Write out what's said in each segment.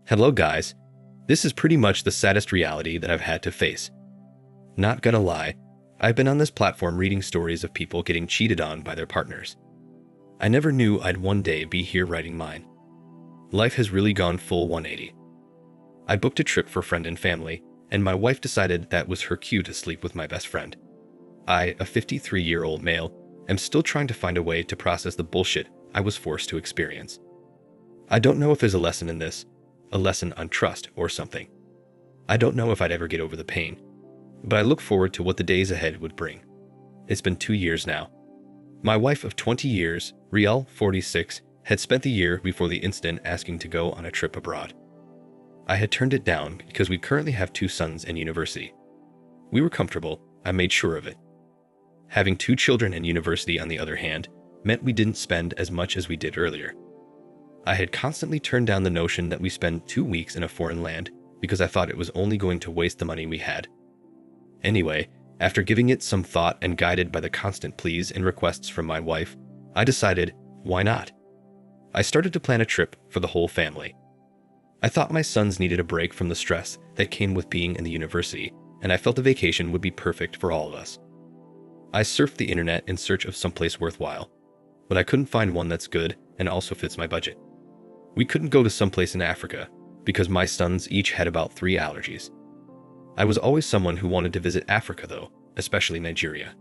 Hello guys, this is pretty much the saddest reality that I've had to face. Not gonna lie, I've been on this platform reading stories of people getting cheated on by their partners. I never knew I'd one day be here writing mine. Life has really gone full 180. I booked a trip for friend and family, and my wife decided that was her cue to sleep with my best friend. I, a 53-year-old male, am still trying to find a way to process the bullshit I was forced to experience. I don't know if there's a lesson in this, a lesson on trust or something. I don't know if I'd ever get over the pain, but I look forward to what the days ahead would bring. It's been 2 years now. My wife of 20 years, Riel, 46, had spent the year before the incident asking to go on a trip abroad. I had turned it down because we currently have 2 sons in university. We were comfortable, I made sure of it. Having 2 children in university, on the other hand, meant we didn't spend as much as we did earlier. I had constantly turned down the notion that we spend 2 weeks in a foreign land because I thought it was only going to waste the money we had. Anyway, after giving it some thought and guided by the constant pleas and requests from my wife, I decided, why not? I started to plan a trip for the whole family. I thought my sons needed a break from the stress that came with being in the university, and I felt a vacation would be perfect for all of us. I surfed the internet in search of someplace worthwhile, but I couldn't find one that's good and also fits my budget. We couldn't go to someplace in Africa because my sons each had about 3 allergies. I was always someone who wanted to visit Africa though, especially Nigeria.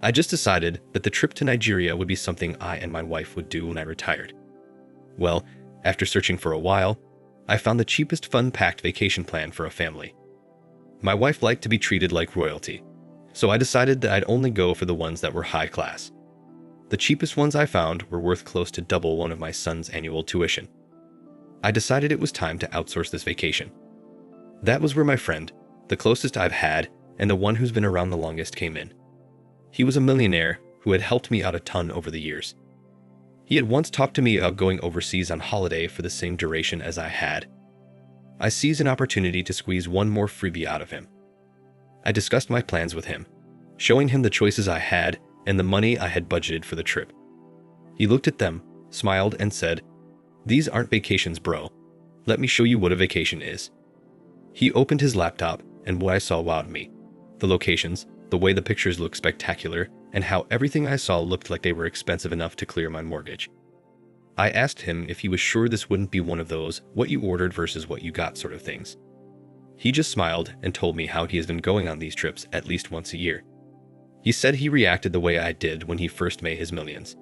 I just decided that the trip to Nigeria would be something I and my wife would do when I retired. Well, after searching for a while, I found the cheapest fun-packed vacation plan for a family. My wife liked to be treated like royalty, so I decided that I'd only go for the ones that were high class. The cheapest ones I found were worth close to double one of my son's annual tuition. I decided it was time to outsource this vacation. That was where my friend, the closest I've had and the one who's been around the longest, came in. He was a millionaire who had helped me out a ton over the years. He had once talked to me about going overseas on holiday for the same duration as I had. I seized an opportunity to squeeze one more freebie out of him. I discussed my plans with him, showing him the choices I had and the money I had budgeted for the trip. He looked at them, smiled, and said, "These aren't vacations, bro. Let me show you what a vacation is." He opened his laptop, and what I saw wowed me. The locations, the way the pictures looked spectacular, and how everything I saw looked like they were expensive enough to clear my mortgage. I asked him if he was sure this wouldn't be one of those what you ordered versus what you got sort of things. He just smiled and told me how he has been going on these trips at least once a year. He said he reacted the way I did when he first made his millions.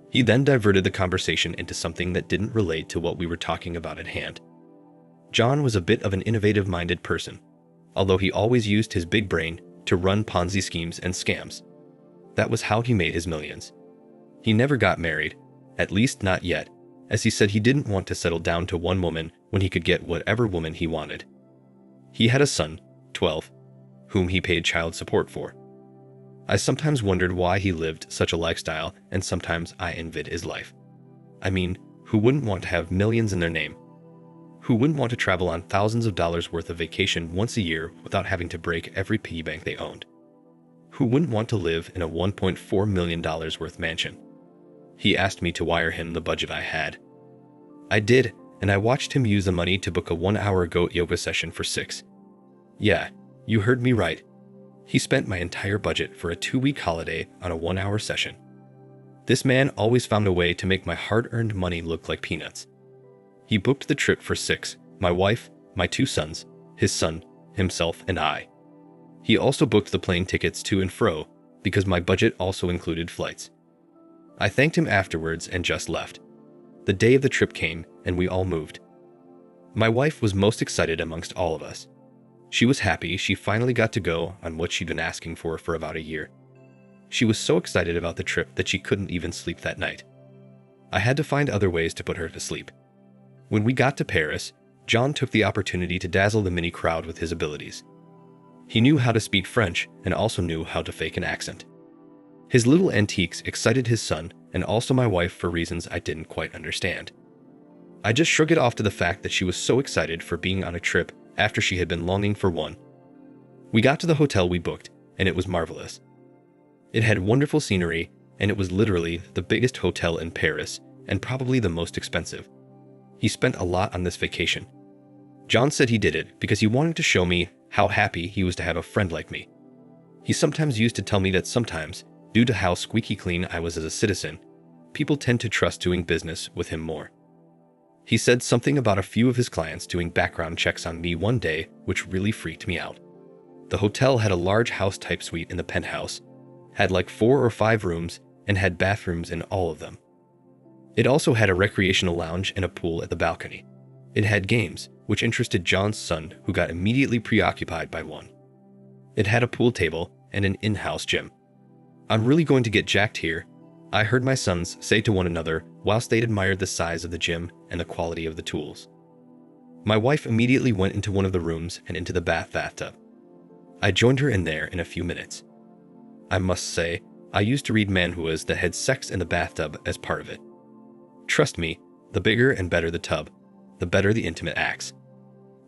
He then diverted the conversation into something that didn't relate to what we were talking about at hand. John was a bit of an innovative-minded person, although he always used his big brain to run Ponzi schemes and scams. That was how he made his millions. He never got married, at least not yet, as he said he didn't want to settle down to one woman when he could get whatever woman he wanted. He had a son, 12, whom he paid child support for. I sometimes wondered why he lived such a lifestyle, and sometimes I envied his life. I mean, who wouldn't want to have millions in their name? Who wouldn't want to travel on thousands of dollars worth of vacation once a year without having to break every piggy bank they owned? Who wouldn't want to live in a $1.4 million worth mansion? He asked me to wire him the budget I had. I did, and I watched him use the money to book a 1-hour goat yoga session for 6. Yeah, you heard me right. He spent my entire budget for a 2-week holiday on a 1-hour session. This man always found a way to make my hard-earned money look like peanuts. He booked the trip for 6, my wife, my 2 sons, his son, himself, and I. He also booked the plane tickets to and fro, because my budget also included flights. I thanked him afterwards and just left. The day of the trip came, and we all moved. My wife was most excited amongst all of us. She was happy she finally got to go on what she'd been asking for about a year. She was so excited about the trip that she couldn't even sleep that night. I had to find other ways to put her to sleep. When we got to Paris, John took the opportunity to dazzle the mini crowd with his abilities. He knew how to speak French and also knew how to fake an accent. His little antiques excited his son and also my wife for reasons I didn't quite understand. I just shrugged it off to the fact that she was so excited for being on a trip after she had been longing for one. We got to the hotel we booked, and it was marvelous. It had wonderful scenery, and it was literally the biggest hotel in Paris and probably the most expensive. He spent a lot on this vacation. John said he did it because he wanted to show me how happy he was to have a friend like me. He sometimes used to tell me that sometimes, due to how squeaky clean I was as a citizen, people tend to trust doing business with him more. He said something about a few of his clients doing background checks on me one day, which really freaked me out. The hotel had a large house-type suite in the penthouse, had like 4 or 5 rooms, and had bathrooms in all of them. It also had a recreational lounge and a pool at the balcony. It had games, which interested John's son, who got immediately preoccupied by one. It had a pool table and an in-house gym. "I'm really going to get jacked here," I heard my sons say to one another whilst they admired the size of the gym and the quality of the tools. My wife immediately went into one of the rooms and into the bathtub. I joined her in there in a few minutes. I must say, I used to read manhwas that had sex in the bathtub as part of it. Trust me, the bigger and better the tub, the better the intimate acts.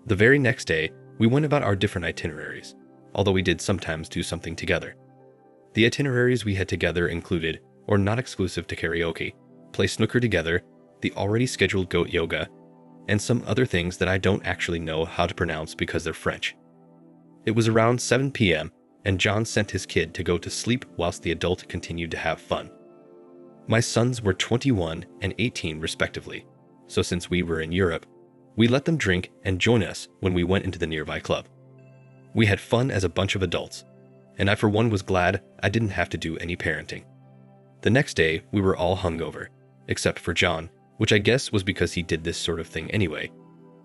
The very next day, we went about our different itineraries, although we did sometimes do something together. The itineraries we had together included, or not exclusive to karaoke, play snooker together, the already scheduled goat yoga, and some other things that I don't actually know how to pronounce because they're French. It was around 7 p.m., and John sent his kid to go to sleep whilst the adult continued to have fun. My sons were 21 and 18 respectively, so since we were in Europe, we let them drink and join us when we went into the nearby club. We had fun as a bunch of adults, and I for one was glad I didn't have to do any parenting. The next day, we were all hungover, except for John, which I guess was because he did this sort of thing anyway,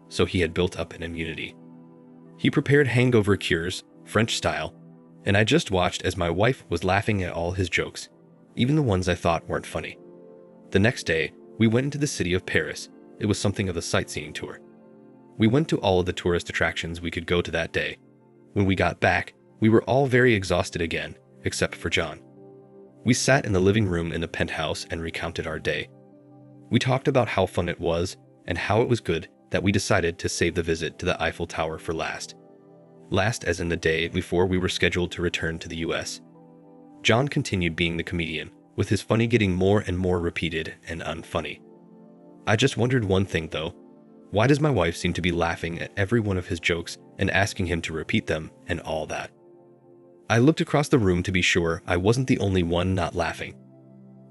so he had built up an immunity. He prepared hangover cures, French style, and I just watched as my wife was laughing at all his jokes, even the ones I thought weren't funny. The next day, we went into the city of Paris. It was something of a sightseeing tour. We went to all of the tourist attractions we could go to that day. When we got back, we were all very exhausted again, except for John. We sat in the living room in the penthouse and recounted our day. We talked about how fun it was and how it was good that we decided to save the visit to the Eiffel Tower for last. Last as in the day before we were scheduled to return to the US. John continued being the comedian, with his funny getting more and more repeated and unfunny. I just wondered one thing though. Why does my wife seem to be laughing at every one of his jokes and asking him to repeat them and all that? I looked across the room to be sure I wasn't the only one not laughing.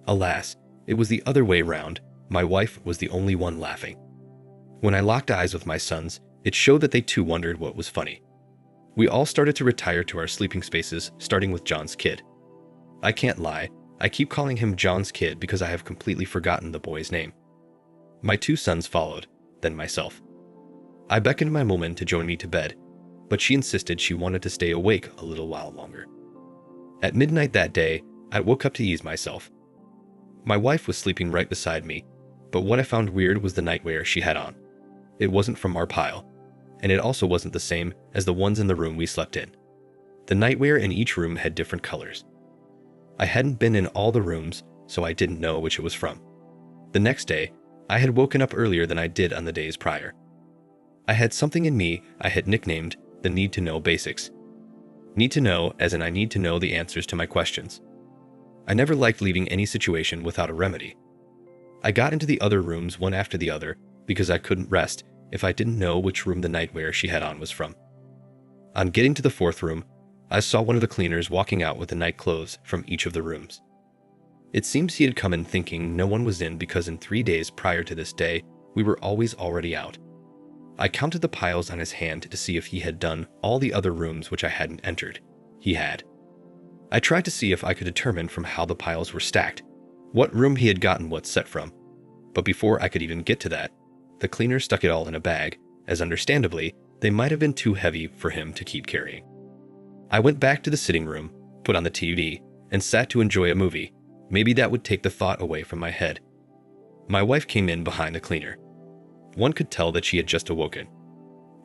Alas, it was the other way round. My wife was the only one laughing. When I locked eyes with my sons, it showed that they too wondered what was funny. We all started to retire to our sleeping spaces, starting with John's kid. I can't lie, I keep calling him John's kid because I have completely forgotten the boy's name. My 2 sons followed, then myself. I beckoned my woman to join me to bed, but she insisted she wanted to stay awake a little while longer. At midnight that day, I woke up to ease myself. My wife was sleeping right beside me, but what I found weird was the nightwear she had on. It wasn't from our pile, and it also wasn't the same as the ones in the room we slept in. The nightwear in each room had different colors. I hadn't been in all the rooms, so I didn't know which it was from. The next day, I had woken up earlier than I did on the days prior. I had something in me I had nicknamed the need to know basics. Need to know as in I need to know the answers to my questions. I never liked leaving any situation without a remedy. I got into the other rooms one after the other because I couldn't rest if I didn't know which room the nightwear she had on was from. On getting to the 4th room, I saw one of the cleaners walking out with the night clothes from each of the rooms. It seems he had come in thinking no one was in because in 3 days prior to this day, we were always already out. I counted the piles on his hand to see if he had done all the other rooms which I hadn't entered. He had. I tried to see if I could determine from how the piles were stacked, what room he had gotten what set from, but before I could even get to that, the cleaner stuck it all in a bag, as understandably, they might have been too heavy for him to keep carrying. I went back to the sitting room, put on the TV, and sat to enjoy a movie. Maybe that would take the thought away from my head. My wife came in behind the cleaner. One could tell that she had just awoken.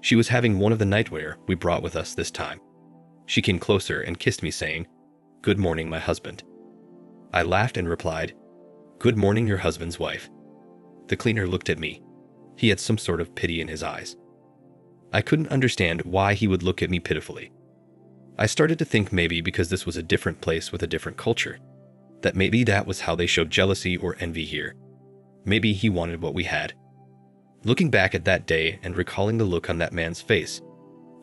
She was having one of the nightwear we brought with us this time. She came closer and kissed me, saying, "Good morning, my husband." I laughed and replied, "Good morning, your husband's wife." The cleaner looked at me. He had some sort of pity in his eyes. I couldn't understand why he would look at me pitifully. I started to think maybe because this was a different place with a different culture, that maybe that was how they showed jealousy or envy here. Maybe he wanted what we had. Looking back at that day and recalling the look on that man's face,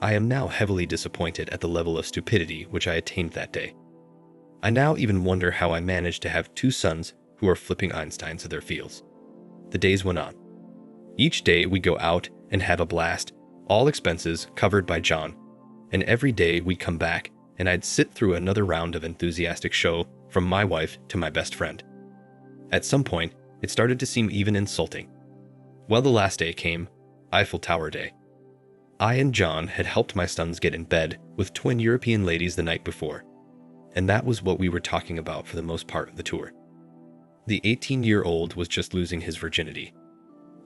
I am now heavily disappointed at the level of stupidity which I attained that day. I now even wonder how I managed to have two sons who are flipping Einsteins of their fields. The days went on. Each day we go out and have a blast, all expenses covered by John, and every day we come back and I'd sit through another round of enthusiastic show from my wife to my best friend. At some point, it started to seem even insulting. Well, the last day came, Eiffel Tower Day. I and John had helped my sons get in bed with twin European ladies the night before, and that was what we were talking about for the most part of the tour. The 18-year-old was just losing his virginity.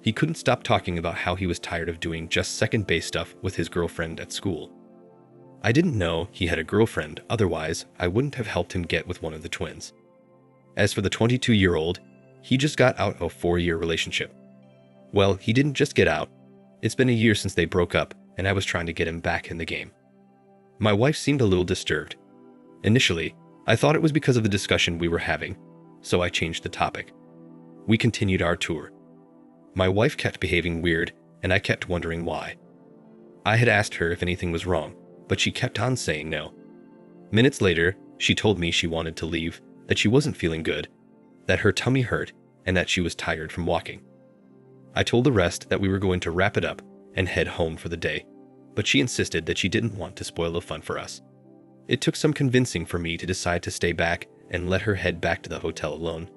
He couldn't stop talking about how he was tired of doing just second base stuff with his girlfriend at school. I didn't know he had a girlfriend, otherwise I wouldn't have helped him get with one of the twins. As for the 22-year-old, he just got out of a 4-year relationship. Well, he didn't just get out. It's been a year since they broke up, and I was trying to get him back in the game. My wife seemed a little disturbed. Initially, I thought it was because of the discussion we were having, so I changed the topic. We continued our tour. My wife kept behaving weird, and I kept wondering why. I had asked her if anything was wrong, but she kept on saying no. Minutes later, she told me she wanted to leave, that she wasn't feeling good, that her tummy hurt, and that she was tired from walking. I told the rest that we were going to wrap it up and head home for the day, but she insisted that she didn't want to spoil the fun for us. It took some convincing for me to decide to stay back and let her head back to the hotel alone,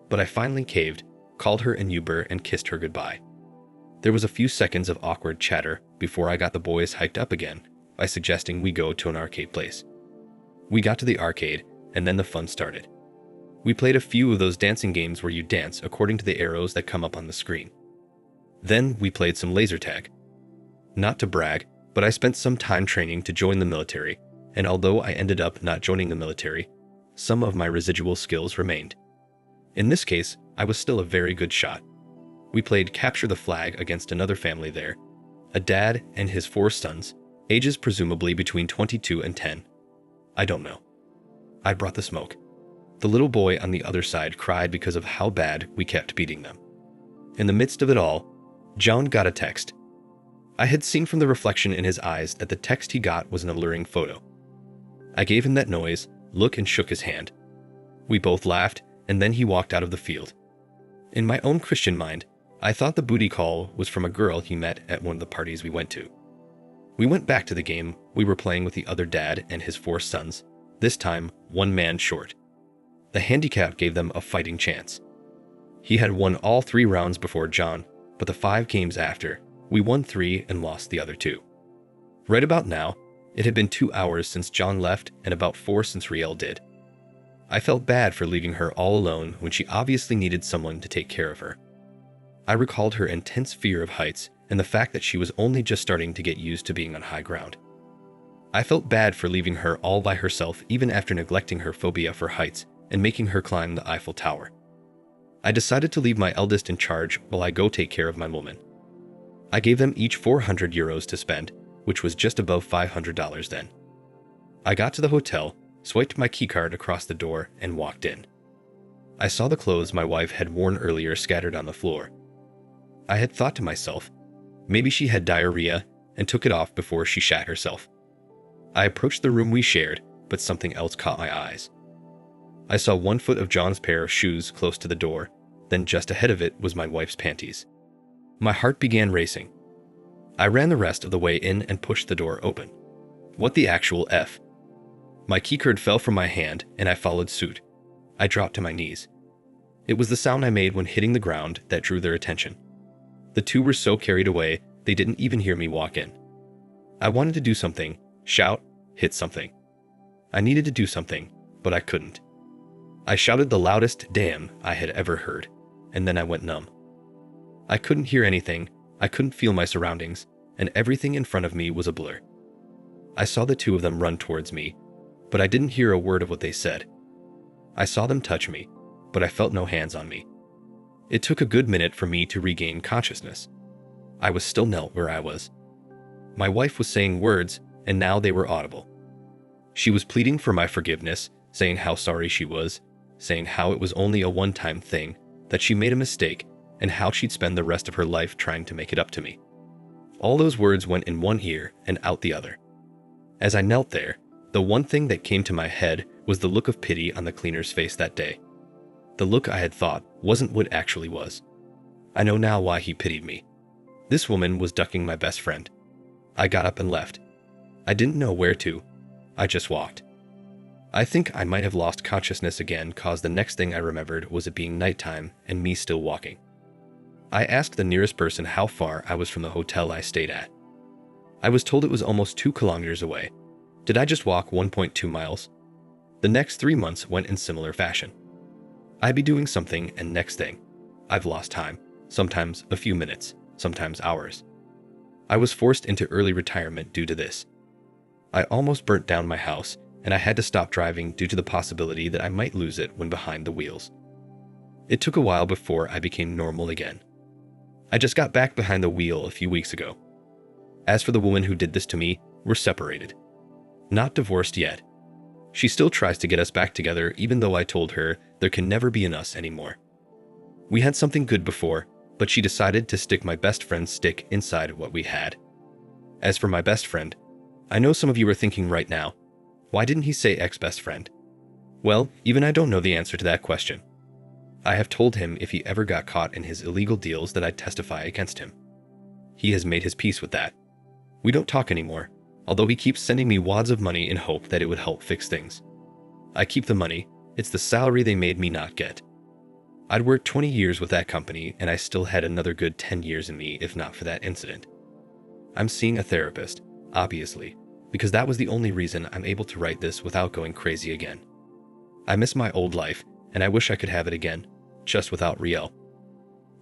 but I finally caved, called her an Uber, and kissed her goodbye. There was a few seconds of awkward chatter before I got the boys hyped up again by suggesting we go to an arcade place. We got to the arcade, and then the fun started. We played a few of those dancing games where you dance according to the arrows that come up on the screen. Then we played some laser tag. Not to brag, but I spent some time training to join the military, and although I ended up not joining the military, some of my residual skills remained. In this case, I was still a very good shot. We played capture the flag against another family there, a dad and his 4 sons, ages presumably between 22 and 10. I don't know. I brought the smoke. The little boy on the other side cried because of how bad we kept beating them. In the midst of it all, John got a text. I had seen from the reflection in his eyes that the text he got was an alluring photo. I gave him that noise, look, and shook his hand. We both laughed, and then he walked out of the field. In my own Christian mind, I thought the booty call was from a girl he met at one of the parties we went to. We went back to the game we were playing with the other dad and his 4 sons, this time 1 man short. The handicap gave them a fighting chance. He had won all 3 rounds before John, but the 5 games after, we won 3 and lost the other 2. Right about now, it had been 2 hours since John left and about 4 since Riel did. I felt bad for leaving her all alone when she obviously needed someone to take care of her. I recalled her intense fear of heights and the fact that she was only just starting to get used to being on high ground. I felt bad for leaving her all by herself even after neglecting her phobia for heights and making her climb the Eiffel Tower. I decided to leave my eldest in charge while I go take care of my woman. I gave them each 400 euros to spend, which was just above $500 then. I got to the hotel, swiped my keycard across the door, and walked in. I saw the clothes my wife had worn earlier scattered on the floor. I had thought to myself, maybe she had diarrhea and took it off before she shat herself. I approached the room we shared, but something else caught my eyes. I saw 1 foot of John's pair of shoes close to the door, then just ahead of it was my wife's panties. My heart began racing. I ran the rest of the way in and pushed the door open. What the actual F? My keycard fell from my hand and I followed suit. I dropped to my knees. It was the sound I made when hitting the ground that drew their attention. The 2 were so carried away, they didn't even hear me walk in. I wanted to do something, shout, hit something. I needed to do something, but I couldn't. I shouted the loudest damn I had ever heard, and then I went numb. I couldn't hear anything, I couldn't feel my surroundings, and everything in front of me was a blur. I saw the 2 of them run towards me, but I didn't hear a word of what they said. I saw them touch me, but I felt no hands on me. It took a good minute for me to regain consciousness. I was still knelt where I was. My wife was saying words, and now they were audible. She was pleading for my forgiveness, saying how sorry she was, saying how it was only a one-time thing, that she made a mistake, and how she'd spend the rest of her life trying to make it up to me. All those words went in one ear and out the other. As I knelt there, the one thing that came to my head was the look of pity on the cleaner's face that day. The look I had thought wasn't what actually was. I know now why he pitied me. This woman was ducking my best friend. I got up and left. I didn't know where to. I just walked. I think I might have lost consciousness again cause the next thing I remembered was it being nighttime and me still walking. I asked the nearest person how far I was from the hotel I stayed at. I was told it was almost 2 kilometers away. Did I just walk 1.2 miles? The next 3 months went in similar fashion. I'd be doing something and next thing, I've lost time, sometimes a few minutes, sometimes hours. I was forced into early retirement due to this. I almost burnt down my house, and I had to stop driving due to the possibility that I might lose it when behind the wheels. It took a while before I became normal again. I just got back behind the wheel a few weeks ago. As for the woman who did this to me, we're separated. Not divorced yet. She still tries to get us back together even though I told her there can never be an us anymore. We had something good before, but she decided to stick my best friend's stick inside what we had. As for my best friend, I know some of you are thinking right now, why didn't he say ex-best friend? Well, even I don't know the answer to that question. I have told him if he ever got caught in his illegal deals that I'd testify against him. He has made his peace with that. We don't talk anymore, although he keeps sending me wads of money in hope that it would help fix things. I keep the money, it's the salary they made me not get. I'd worked 20 years with that company and I still had another good 10 years in me if not for that incident. I'm seeing a therapist, obviously, because that was the only reason I'm able to write this without going crazy again. I miss my old life, and I wish I could have it again, just without Riel.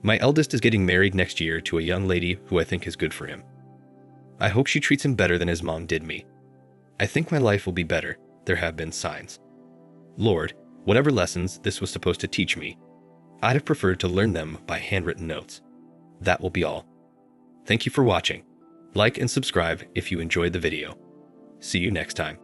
My eldest is getting married next year to a young lady who I think is good for him. I hope she treats him better than his mom did me. I think my life will be better, there have been signs. Lord, whatever lessons this was supposed to teach me, I'd have preferred to learn them by handwritten notes. That will be all. Thank you for watching. Like and subscribe if you enjoyed the video. See you next time.